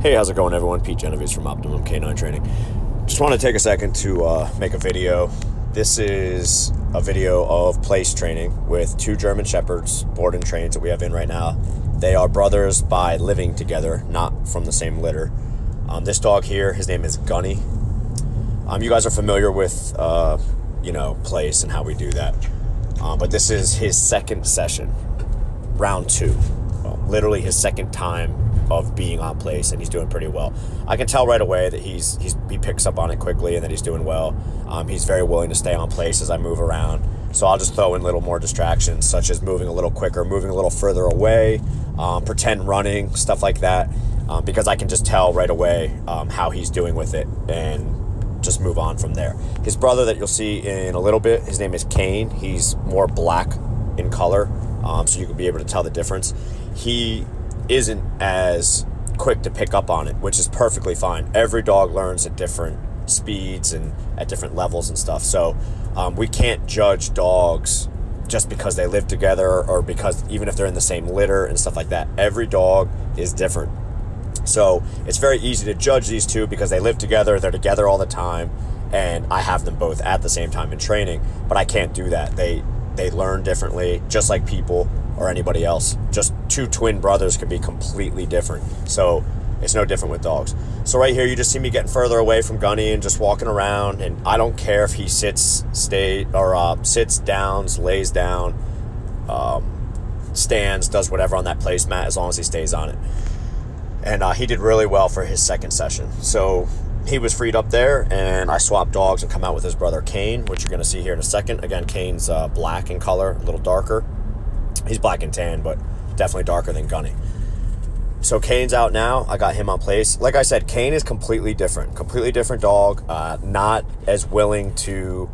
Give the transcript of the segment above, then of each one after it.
Hey, how's it going, everyone? Pete Genovese from Optimum Canine Training. Just want to take a second to make a video. This is a video of place training with two German Shepherds, board and trains, that we have in right now. They are brothers by living together, not from the same litter. This dog here, his name is Gunny. You guys are familiar with, place and how we do that. But this is his second session, round 2. Literally his second time of being on place, and he's doing pretty well. I can tell right away that he picks up on it quickly and that he's doing well. He's very willing to stay on place as I move around. So I'll just throw in little more distractions, such as moving a little quicker, moving a little further away, pretend running, stuff like that, because I can just tell right away how he's doing with it and just move on from there. His brother that you'll see in a little bit, his name is Kane. He's more black in color, so you can be able to tell the difference. He isn't as quick to pick up on it, which is perfectly fine. Every dog learns at different speeds and at different levels and stuff. So we can't judge dogs just because they live together or because even if they're in the same litter and stuff like that. Every dog is different. So it's very easy to judge these two because they live together, they're together all the time, and I have them both at the same time in training, but I can't do that. They learn differently, just like people or anybody else. Just two twin brothers can be completely different. So it's no different with dogs. So right here, you just see me getting further away from Gunny and just walking around, and I don't care if he sits, downs, lays down, stands, does whatever on that placemat, as long as he stays on it. And he did really well for his second session. So he was freed up there, and I swapped dogs and come out with his brother Kane, which you're going to see here in a second. Again, Kane's black in color, a little darker. He's black and tan, but definitely darker than Gunny. So Kane's out now. I got him on place. Like I said, Kane is completely different dog. Not as willing to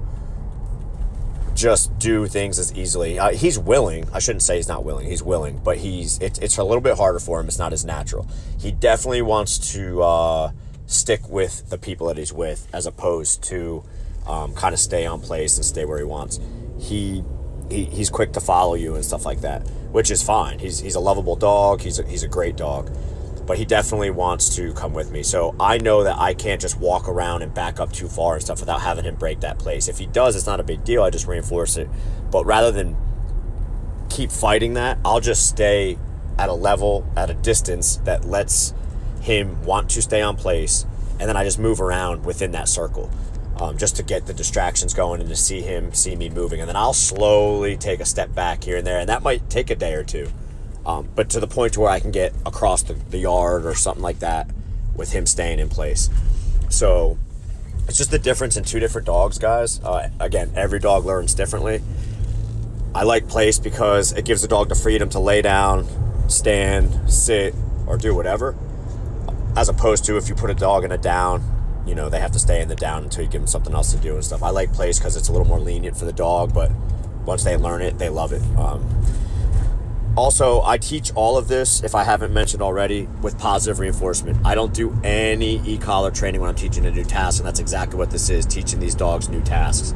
just do things as easily. He's willing. I shouldn't say he's not willing. He's willing, but it's a little bit harder for him. It's not as natural. He definitely wants to stick with the people that he's with, as opposed to kind of stay on place and stay where he wants. He's quick to follow you and stuff like that, which is fine. He's a lovable dog. He's a great dog, but he definitely wants to come with me. So I know that I can't just walk around and back up too far and stuff without having him break that place. If he does, it's not a big deal. I just reinforce it. But rather than keep fighting that, I'll just stay at a level, at a distance that lets him want to stay on place, and then I just move around within that circle. Just to get the distractions going and to see me moving. And then I'll slowly take a step back here and there, and that might take a day or two. But to the point to where I can get across the yard or something like that with him staying in place. So it's just the difference in two different dogs, guys. Again, every dog learns differently. I like place because it gives the dog the freedom to lay down, stand, sit, or do whatever. As opposed to if you put a dog in a down, they have to stay in the down until you give them something else to do and stuff. I like place because it's a little more lenient for the dog, but once they learn it, they love it. Also, I teach all of this, if I haven't mentioned already, with positive reinforcement. I don't do any e-collar training when I'm teaching a new task, and that's exactly what this is, teaching these dogs new tasks.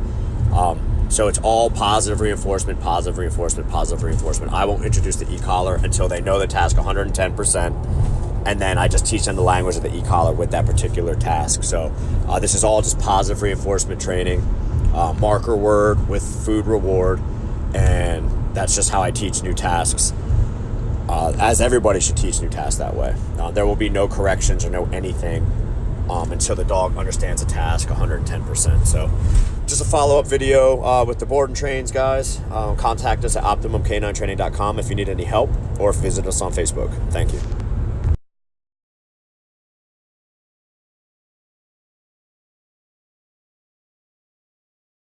So it's all positive reinforcement, positive reinforcement, positive reinforcement. I won't introduce the e-collar until they know the task 110%. And then I just teach them the language of the e-collar with that particular task. So this is all just positive reinforcement training, marker word with food reward, and that's just how I teach new tasks, as everybody should teach new tasks that way. There will be no corrections or no anything until the dog understands a task 110%. So just a follow-up video with the board and trains, guys. Contact us at OptimumCanineTraining.com if you need any help, or visit us on Facebook. Thank you.